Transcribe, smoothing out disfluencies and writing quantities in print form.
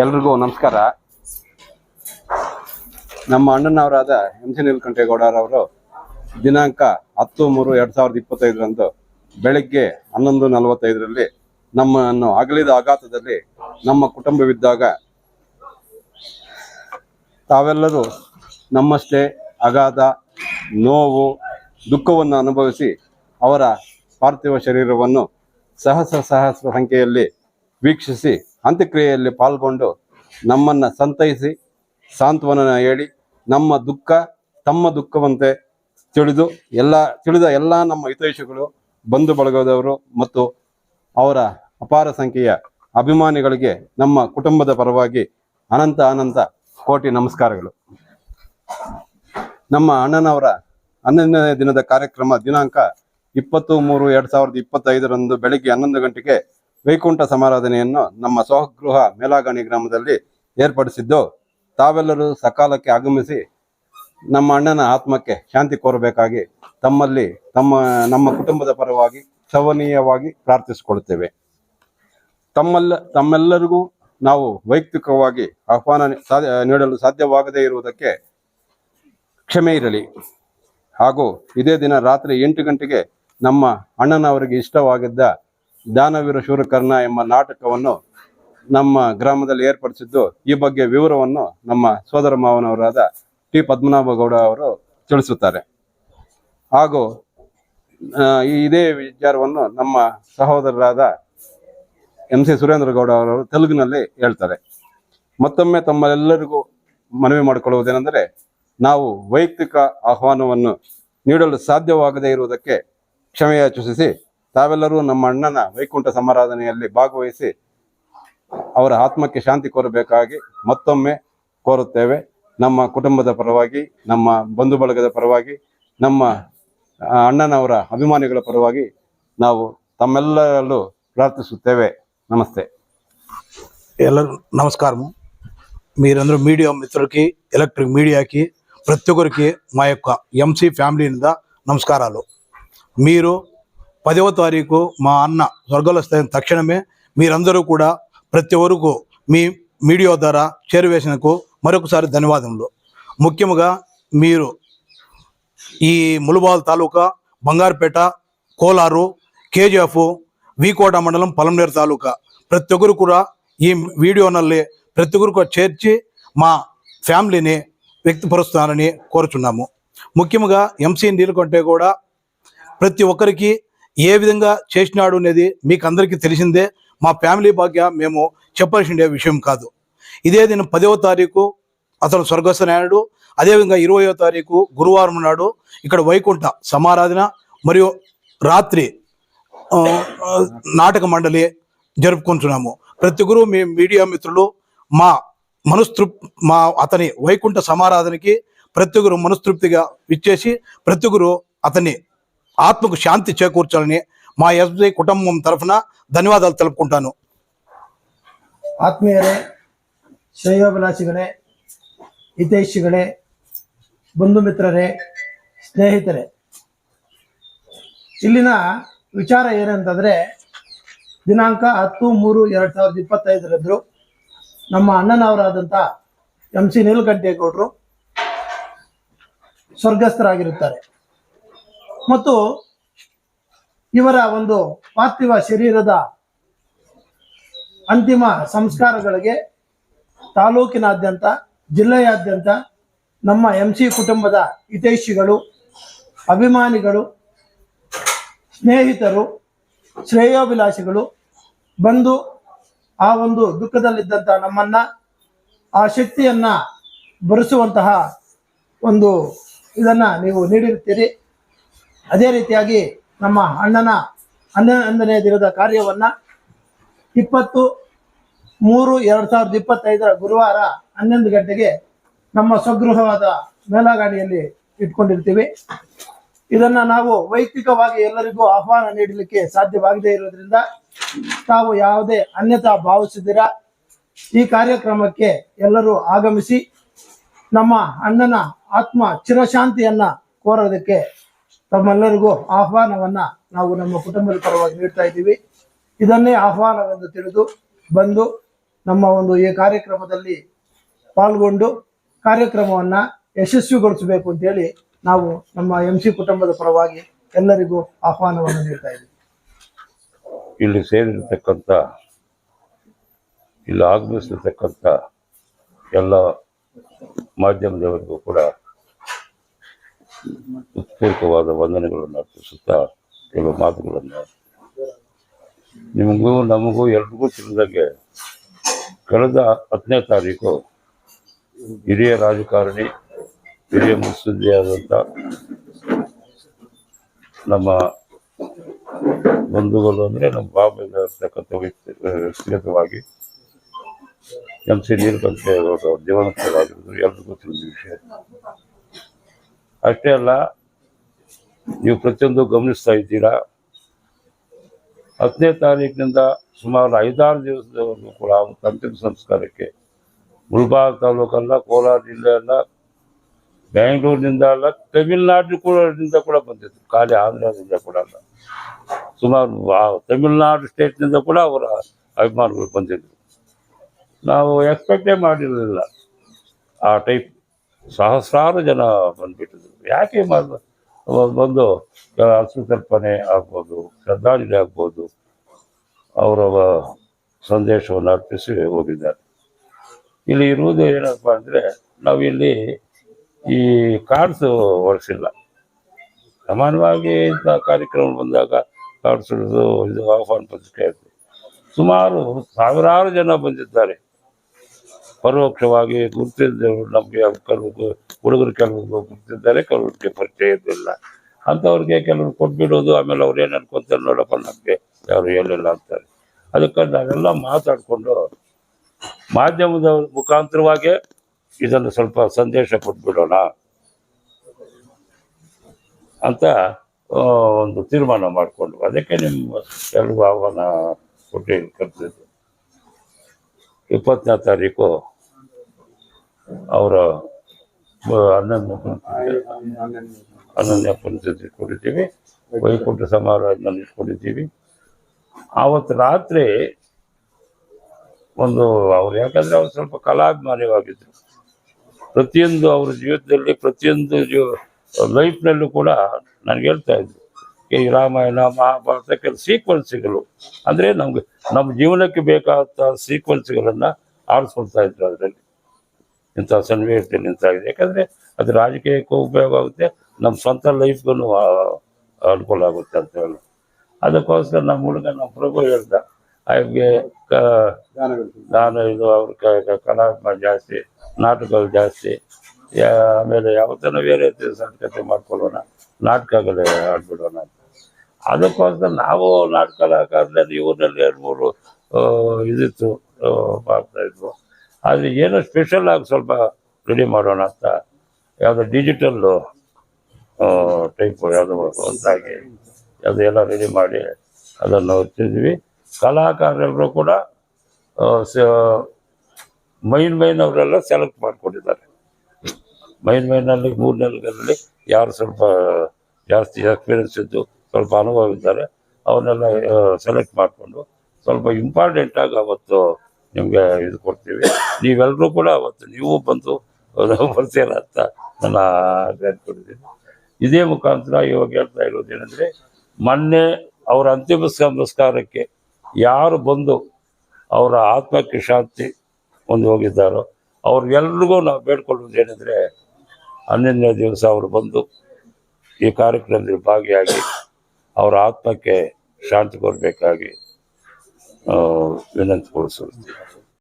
ಎಲ್ರಿಗೂ ನಮಸ್ಕಾರ. ನಮ್ಮ ಅಣ್ಣನವರಾದ MC ನೀಲಕಂಠೇಗೌಡರವರು ದಿನಾಂಕ 10/3/2025 ಬೆಳಗ್ಗೆ 11:45 ನಮ್ಮನ್ನು ಅಗಲಿದ ಆಘಾತದಲ್ಲಿ ನಮ್ಮ ಕುಟುಂಬವಿದ್ದಾಗ ತಾವೆಲ್ಲರೂ ನಮ್ಮಷ್ಟೇ ಅಗಾಧ ನೋವು ದುಃಖವನ್ನು ಅನುಭವಿಸಿ ಅವರ ಪಾರ್ಥಿವ ಶರೀರವನ್ನು ಸಹಸ್ರ ಸಂಖ್ಯೆಯಲ್ಲಿ ವೀಕ್ಷಿಸಿ ಅಂತ್ಯಕ್ರಿಯೆಯಲ್ಲಿ ಪಾಲ್ಗೊಂಡು ನಮ್ಮನ್ನು ಸಂತೈಸಿ ಸಾಂತ್ವನ ಹೇಳಿ ನಮ್ಮ ದುಃಖ ತಮ್ಮ ದುಃಖವಂತೆ ತಿಳಿದ ಎಲ್ಲ ನಮ್ಮ ಹಿತೈಷಿಗಳು ಬಂಧು ಬಳಗದವರು ಮತ್ತು ಅವರ ಅಪಾರ ಸಂಖ್ಯೆಯ ಅಭಿಮಾನಿಗಳಿಗೆ ನಮ್ಮ ಕುಟುಂಬದ ಪರವಾಗಿ ಅನಂತ ಕೋಟಿ ನಮಸ್ಕಾರಗಳು. ನಮ್ಮ ಅಣ್ಣನವರ 11ನೇ ದಿನದ ಕಾರ್ಯಕ್ರಮ ದಿನಾಂಕ 20/3/2025 ಬೆಳಿಗ್ಗೆ 11 ಗಂಟೆಗೆ ವೈಕುಂಠ ಸಮಾರಾಧನೆಯನ್ನು ನಮ್ಮ ಸ್ವಗೃಹ ಮೇಲಾಗಣಿ ಗ್ರಾಮದಲ್ಲಿ ಏರ್ಪಡಿಸಿದ್ದು, ತಾವೆಲ್ಲರೂ ಸಕಾಲಕ್ಕೆ ಆಗಮಿಸಿ ನಮ್ಮ ಅಣ್ಣನ ಆತ್ಮಕ್ಕೆ ಶಾಂತಿ ಕೋರಬೇಕಾಗಿ ನಮ್ಮ ಕುಟುಂಬದ ಪರವಾಗಿ ಶ್ರವಣೀಯವಾಗಿ ಪ್ರಾರ್ಥಿಸಿಕೊಳ್ಳುತ್ತೇವೆ. ತಮ್ಮೆಲ್ಲರಿಗೂ ನಾವು ವೈಯಕ್ತಿಕವಾಗಿ ಆಹ್ವಾನ ನೀಡಲು ಸಾಧ್ಯವಾಗದೇ ಇರುವುದಕ್ಕೆ ಕ್ಷಮೆ ಇರಲಿ. ಹಾಗೂ ಇದೇ ದಿನ ರಾತ್ರಿ 8 ಗಂಟೆಗೆ ನಮ್ಮ ಅಣ್ಣನವರಿಗೆ ಇಷ್ಟವಾಗಿದ್ದ ದಾನವೀರ ಶೂರಕರ್ಣ ಎಂಬ ನಾಟಕವನ್ನು ನಮ್ಮ ಗ್ರಾಮದಲ್ಲಿ ಏರ್ಪಡಿಸಿದ್ದು, ಈ ಬಗ್ಗೆ ವಿವರವನ್ನು ನಮ್ಮ ಸೋದರ ಮಾವನವರಾದ ಟಿ ಪದ್ಮನಾಭಗೌಡ ಅವರು ತಿಳಿಸುತ್ತಾರೆ. ಹಾಗೂ ಇದೇ ವಿಚಾರವನ್ನು ನಮ್ಮ ಸಹೋದರರಾದ MC ಸುರೇಂದ್ರಗೌಡ ಅವರು ತೆಲುಗಿನಲ್ಲಿ ಹೇಳ್ತಾರೆ. ಮತ್ತೊಮ್ಮೆ ತಮ್ಮೆಲ್ಲರಿಗೂ ಮನವಿ ಮಾಡಿಕೊಳ್ಳುವುದೇನೆಂದರೆ, ನಾವು ವೈಯಕ್ತಿಕ ಆಹ್ವಾನವನ್ನು ನೀಡಲು ಸಾಧ್ಯವಾಗದೇ ಇರುವುದಕ್ಕೆ ಕ್ಷಮೆಯಾಚಿಸಿ ತಾವೆಲ್ಲರೂ ನಮ್ಮ ಅಣ್ಣನ ವೈಕುಂಠ ಸಮಾರಾಧನೆಯಲ್ಲಿ ಭಾಗವಹಿಸಿ ಅವರ ಆತ್ಮಕ್ಕೆ ಶಾಂತಿ ಕೋರಬೇಕಾಗಿ ಮತ್ತೊಮ್ಮೆ ಕೋರುತ್ತೇವೆ. ನಮ್ಮ ಕುಟುಂಬದ ಪರವಾಗಿ, ನಮ್ಮ ಬಂಧು ಬಳಗದ ಪರವಾಗಿ, ನಮ್ಮ ಅಣ್ಣನವರ ಅಭಿಮಾನಿಗಳ పరವಾಗಿ ನಾವು తమ్మెల్లరూ ప్రార్థిస్తుತ್ತೇವೆ. నమస్తే. ఎల్లరూ నమస్కారం. మీరందరూ మీడియా మిత్రులకి, ఎలక్ట్రిక్ మీడియాకి, ప్రతి ఒక్కరికి మా యొక్క MC ఫ్యామిలీ నింద నమస్కారాలు. మీరు 10వ తారీఖు మా అన్న స్వర్గస్థైన తక్షణమే మీరందరూ కూడా ప్రతి ఒక్కరికి మీ మీడియా ద్వారా చేరువేసినకు మరొకసారి ధన్యవాదములు. ముఖ్యంగా మీరు ఈ ములుబాల్ తాలూకా, బంగారుపేట, కోలారు, KGF, వీకోట మండలం, పలంనేరు తాలూకా ప్రతి ఒక్కరు కూడా ఈ వీడియోನಲ್ಲಿ ప్రతి ఒక్కరికి చేర్చి మా ఫ్యామిలీని వ్యక్తపరుస్తారని కోరుచున్నాము. ముఖ్యంగా MC నీలకంఠేగౌడ ప్రతి ఒక్కరికి ఏ విధంగా చేసినాడు అనేది మీకు అందరికీ తెలిసిందే. మా ఫ్యామిలీ భాగ్య మేము చెప్పాల్సిన విషయం కాదు. ఇదే దిన 10వ తారీఖు అతను స్వర్గస్థనాయుడు. అదేవిధంగా 20వ తారీఖు గురువారం నాడు ఇక్కడ వైకుంఠ సమారాధన మరియు రాత్రి నాటక మండలి జరుపుకుంటున్నాము. ప్రతి ఒక్కరు మీ మీడియా మిత్రులు మా అతని వైకుంఠ సమారాధనకి ప్రతి ఒక్కరు మనస్తృప్తిగా విచ్చేసి ప్రతి ఒక్కరు అతని ఆత్మకు శాంతి చేకూర్చాలని మా SB కుటుంబం తరఫున ధన్యవాదాలు తెలుపుకుంటాను. ಆತ್ಮೀಯರೇ, ಶ್ರೇಯೋಭಿಲಾಷಿಗಳೇ, ಹಿತೈಷಿಗಳೇ, ಬಂಧು ಮಿತ್ರರೇ, ಸ್ನೇಹಿತರೆ, ಇಲ್ಲಿನ ವಿಚಾರ ಏನಂತಂದರೆ, ದಿನಾಂಕ 10/3/2025 ನಮ್ಮ ಅಣ್ಣನವರಾದಂಥ MC ನೀಲಕಂಠೇಗೌಡರು ಸ್ವರ್ಗಸ್ಥರಾಗಿರುತ್ತಾರೆ. ಮತ್ತು ಇವರ ಒಂದು ಪಾರ್ಥಿವ ಶರೀರದ ಅಂತಿಮ ಸಂಸ್ಕಾರಗಳಿಗೆ ತಾಲೂಕಿನಾದ್ಯಂತ, ಜಿಲ್ಲೆಯಾದ್ಯಂತ ನಮ್ಮ MC ಕುಟುಂಬದ ಹಿತೈಷಿಗಳು, ಅಭಿಮಾನಿಗಳು, ಸ್ನೇಹಿತರು, ಶ್ರೇಯೋಭಿಲಾಷಿಗಳು ಬಂದು ಆ ಒಂದು ದುಃಖದಲ್ಲಿದ್ದಂಥ ನಮ್ಮನ್ನು ಆ ಶಕ್ತಿಯನ್ನು ಬರೆಸುವಂತಹ ಒಂದು ಇದನ್ನು ನೀವು ನೀಡಿರುತ್ತೀರಿ. ಅದೇ ರೀತಿಯಾಗಿ ನಮ್ಮ ಅಣ್ಣನ 11ನೇ ದಿನದ ಕಾರ್ಯವನ್ನು 20/3/2025 ಗುರುವಾರ 11 ಗಂಟೆಗೆ ನಮ್ಮ ಸ್ವಗೃಹವಾದ ಮೇಲಾಗಣಿಯಲ್ಲಿ ಇಟ್ಕೊಂಡಿರ್ತೀವಿ. ಇದನ್ನು ನಾವು ವೈಯಕ್ತಿಕವಾಗಿ ಎಲ್ಲರಿಗೂ ಆಹ್ವಾನ ನೀಡಲಿಕ್ಕೆ ಸಾಧ್ಯವಾಗದೇ ಇರೋದ್ರಿಂದ ತಾವು ಯಾವುದೇ ಅನ್ಯತಾ ಭಾವಿಸಿದಿರ ಈ ಕಾರ್ಯಕ್ರಮಕ್ಕೆ ಎಲ್ಲರೂ ಆಗಮಿಸಿ ನಮ್ಮ ಅಣ್ಣನ ಆತ್ಮ ಚಿರಶಾಂತಿಯನ್ನು ಕೋರೋದಕ್ಕೆ ತಮ್ಮೆಲ್ಲರಿಗೂ ಆಹ್ವಾನವನ್ನು ನಾವು ನಮ್ಮ ಕುಟುಂಬದ ಪರವಾಗಿ ನೀಡ್ತಾ ಇದ್ದೀವಿ. ಇದನ್ನೇ ಆಹ್ವಾನವೆಂದು ತಿಳಿದು ಬಂದು ನಮ್ಮ ಒಂದು ಈ ಕಾರ್ಯಕ್ರಮದಲ್ಲಿ ಪಾಲ್ಗೊಂಡು ಕಾರ್ಯಕ್ರಮವನ್ನು ಯಶಸ್ವಿಗೊಳಿಸಬೇಕು ಅಂತೇಳಿ ನಾವು ನಮ್ಮ MC ಕುಟುಂಬದ ಪರವಾಗಿ ಎಲ್ಲರಿಗೂ ಆಹ್ವಾನವನ್ನು ನೀಡ್ತಾ ಇದ್ದೀವಿ. ಇಲ್ಲಿ ಸೇರಿರ್ತಕ್ಕಂಥ, ಇಲ್ಲಿ ಆಗಮಿಸಿರ್ತಕ್ಕಂಥ ಎಲ್ಲ ಮಾಧ್ಯಮದವರಿಗೂ ಕೂಡ ಉತ್ಪೂರ್ವಕವಾದ ವಂದನೆಗಳನ್ನು ಅರ್ಪಿಸುತ್ತಾ ಕೆಲವು ಮಾತುಗಳನ್ನು, ನಿಮಗೂ ನಮಗೂ ಎಲ್ರಿಗೂ ತಿಳಿದಾಗೆ ಕಳೆದ 10ನೇ ತಾರೀಕು ಹಿರಿಯ ರಾಜಕಾರಣಿ, ಹಿರಿಯ ಮುತ್ಸದ್ದಿಯಾದಂಥ ನಮ್ಮ ಬಂಧುಗಳು ಅಂದರೆ ನಮ್ಮ ಬಾಬೆಲ್ಲ ಇರ್ತಕ್ಕಂಥ ವ್ಯಕ್ತಿಗತವಾಗಿ MC ನೀಲಕಂಠೇಗೌಡರು ದಿವಂಗತರಾಗಿರೋದು ಎಲ್ರಿಗೂ ತಿಳಿದ ವಿಷಯ. ಅಷ್ಟೇ ಅಲ್ಲ, ನೀವು ಪ್ರತಿಯೊಂದು ಗಮನಿಸ್ತಾ ಇದ್ದೀರಾ, 10ನೇ ತಾರೀಕಿನಿಂದ ಸುಮಾರು 5-6 ದಿವಸದವರೆಗೂ ಕೂಡ ಅಂತಿಮ ಸಂಸ್ಕಾರಕ್ಕೆ ಮುಳಬಾಗ ತಾಲೂಕಲ್ಲ, ಕೋಲಾರ ಜಿಲ್ಲೆ ಅಲ್ಲ, ಬೆಂಗಳೂರಿನಿಂದ ಅಲ್ಲ, ತಮಿಳ್ನಾಡು ಕೂಡ ಬಂದಿದ್ರು, ಖಾಲಿ ಆಂಧ್ರದಿಂದ ಕೂಡ ಅಲ್ಲ, ಸುಮಾರು ತಮಿಳ್ನಾಡು ಸ್ಟೇಟ್ನಿಂದ ಕೂಡ ಅವರ ಅಭಿಮಾನಿಗಳು ಬಂದಿದ್ರು. ನಾವು ಎಕ್ಸ್ಪೆಕ್ಟೇ ಮಾಡಿರಲಿಲ್ಲ ಆ ಟೈಪ್ ಸಹಸ್ರಾರು ಜನ ಬಂದ್ಬಿಟ್ಟಿದ್ರು. ಯಾಕೆ ಬಂದು ಅಶ್ರುತರ್ಪಣೆ ಆಗ್ಬೋದು, ಶ್ರದ್ಧಾಂಜಲಿ ಆಗ್ಬೋದು, ಅವರ ಸಂದೇಶವನ್ನು ಅರ್ಪಿಸಿ ಹೋಗಿದ್ದಾರೆ. ಇಲ್ಲಿ ಇರುವುದು ಏನಪ್ಪ ಅಂದರೆ, ನಾವಿಲ್ಲಿ ಈ ಕಾರ್ಡ್ಸು ಹೊರಸಿಲ್ಲ. ಸಾಮಾನ್ಯವಾಗಿ ಇಂಥ ಕಾರ್ಯಕ್ರಮ ಬಂದಾಗ ಕಾರ್ಡ್ಸ್ ಇದು ಆಹ್ವಾನ ಪತ್ರಿಕೆ ಇರ್ತದೆ. ಸುಮಾರು ಸಾವಿರಾರು ಜನ ಬಂದಿದ್ದಾರೆ. ಪರೋಕ್ಷವಾಗಿ ಗುರುತಿದ್ದವರು ನಮಗೆ ಹುಡುಗರು ಕೆಲವರು ಗುರುತಿದ್ದಾರೆ, ಕೆಲವ್ರಿಗೆ ಪರಿಚಯ ಇದ್ದಿಲ್ಲ. ಅಂಥವ್ರಿಗೆ ಕೆಲವರು ಕೊಟ್ಬಿಡೋದು, ಆಮೇಲೆ ಅವ್ರು ಏನು ಅನ್ಕೊತಾರೆ, ನೋಡಪ್ಪ ನಮಗೆ ಯಾರು ಹೇಳಿಲ್ಲ ಅಂತಾರೆ. ಅದಕ್ಕೆ ನಾವೆಲ್ಲ ಮಾತಾಡಿಕೊಂಡು ಮಾಧ್ಯಮದ ಮುಖಾಂತರವಾಗಿ ಇದನ್ನು ಸ್ವಲ್ಪ ಸಂದೇಶ ಕೊಟ್ಬಿಡೋಣ ಅಂತ ಒಂದು ತೀರ್ಮಾನ ಮಾಡಿಕೊಂಡು, ಅದಕ್ಕೆ ನಿಮ್ಮ ಎಲ್ರಿಗೂ ಆಹ್ವಾನ ಕೊಟ್ಟು ಕರೆದಿದ್ದು. 20ನೇ ತಾರೀಕು ಅವರ 11ನೇ ಪಂಚಾಯತಿ ಕೊಟ್ಟಿದ್ದೀವಿ, ವೈಕುಂಠ ಸಮಾರಾಧನೆ ಇಟ್ಕೊಂಡಿದ್ದೀವಿ. ಆವತ್ತು ರಾತ್ರಿ ಒಂದು ಅವ್ರು, ಯಾಕಂದರೆ ಅವ್ರು ಸ್ವಲ್ಪ ಕಲಾಭಿಮಾನಿಯಾಗಿದ್ದರು. ಪ್ರತಿಯೊಂದು ಅವ್ರ ಜೀವಿತದಲ್ಲಿ, ಪ್ರತಿಯೊಂದು ಲೈಫ್ನಲ್ಲೂ ಕೂಡ ನನಗೆ ಹೇಳ್ತಾ ಇದ್ರು, ಈ ರಾಮಾಯಣ ಮಹಾಭಾರತ ಕೆಲವು ಸೀಕ್ವೆನ್ಸ್ಗಳು ಅಂದರೆ ನಮ್ಮ ಜೀವನಕ್ಕೆ ಬೇಕಾದ ಸೀಕ್ವೆನ್ಸ್ಗಳನ್ನು ಆರಿಸ್ಕೊಳ್ತಾ ಇದ್ರು. ಅದರಲ್ಲಿ ಇಂಥ ಸನ್ನಿವೇಶದಲ್ಲಿ ಇಂತಾಗಿದೆ, ಯಾಕಂದರೆ ಅದು ರಾಜಕೀಯಕ್ಕೂ ಉಪಯೋಗ ಆಗುತ್ತೆ, ನಮ್ಮ ಸ್ವಂತ ಲೈಫ್ಗೂ ಅನುಕೂಲ ಆಗುತ್ತೆ ಅಂತ ಹೇಳಿ. ಅದಕ್ಕೋಸ್ಕರ ನಮ್ಮ ಹುಡುಗ, ನಮ್ಮ ಪ್ರಭು ಹೇಳ್ದ, ಅವ್ರಿಗೆ ನಾನು ಇದು ಅವ್ರ ಕಲಾತ್ಮ ಜಾಸ್ತಿ, ನಾಟಕಗಳು ಜಾಸ್ತಿ, ಆಮೇಲೆ ಯಾವತ್ತೂ ಬೇರೆ ಸಂಸ್ಕೃತಿ ಮಾಡ್ಕೊಳ್ಳೋಣ, ನಾಟಕಗಳೇ ಆಡ್ಬಿಡೋಣ ಅಂತ. ಅದಕ್ಕೋಸ್ಕರ ನಾವು ನಾಟಕಕಾರರಲ್ಲಿ ಊರಿನಲ್ಲಿ 2-3 ಇದಿತ್ತು, ಮಾಡ್ತಾಯಿದ್ವು. ಆದರೆ ಏನೋ ಸ್ಪೆಷಲ್ ಆಗಿ ಸ್ವಲ್ಪ ರೆಡಿ ಮಾಡೋಣ ಅಂತ ಯಾವುದೋ ಡಿಜಿಟಲ್ಲು ಟೈಪು ಯಾವುದೋ ಒಂದಾಗಿ ಎಲ್ಲ ರೆಡಿ ಮಾಡಿ ಅದನ್ನು ಓದ್ತಿದ್ವಿ. ಕಲಾಕಾರರು ಕೂಡ ಮೈನ್ ಅವರೆಲ್ಲ ಸೆಲೆಕ್ಟ್ ಮಾಡ್ಕೊಂಡಿದ್ದಾರೆ. ಮೈನಲ್ಲಿ 3 ನೆಲೆಗಳಲ್ಲಿ ಯಾರು ಸ್ವಲ್ಪ ಜಾಸ್ತಿ ಎಕ್ಸ್ಪೀರಿಯನ್ಸ್ ಇದ್ದು, ಸ್ವಲ್ಪ ಅನುಭವ ಇದ್ದಾರೆ, ಅವನ್ನೆಲ್ಲ ಸೆಲೆಕ್ಟ್ ಮಾಡಿಕೊಂಡು ಸ್ವಲ್ಪ ಇಂಪಾರ್ಟೆಂಟಾಗಿ ಅವತ್ತು ನಿಮಗೆ ಇದು ಕೊಡ್ತೀವಿ. ನೀವೆಲ್ಲರೂ ಕೂಡ ಅವತ್ತು ನೀವು ಬಂದು ಬರ್ತೀರ ಅಂತ ನಾನು ಹೇಳ್ಕೊಂಡಿದ್ದೀನಿ. ಇದೇ ಮುಖಾಂತರ ಇವಾಗ ಹೇಳ್ತಾ ಇರೋದೇನೆಂದರೆ, ಮೊನ್ನೆ ಅವರ ಅಂತಿಮ ಸಂಸ್ಕಾರಕ್ಕೆ ಯಾರು ಬಂದು ಅವರ ಆತ್ಮಕ್ಕೆ ಶಾಂತಿ ಹೊಂದಿ ಹೋಗಿದ್ದಾರೋ ಅವ್ರಿಗೆಲ್ರಿಗೂ ನಾವು ಬೇಡ್ಕೊಳ್ಳೋದೇನೆಂದರೆ, 11ನೇ ದಿವಸ ಅವರು ಬಂದು ಈ ಕಾರ್ಯಕ್ರಮದಲ್ಲಿ ಭಾಗಿಯಾಗಿ ಅವರ ಆತ್ಮಕ್ಕೆ ಶಾಂತಿ ಕೊಡಬೇಕಾಗಿ ವಿನಂತಿಗೊಳಿಸುತ್ತೀವಿ.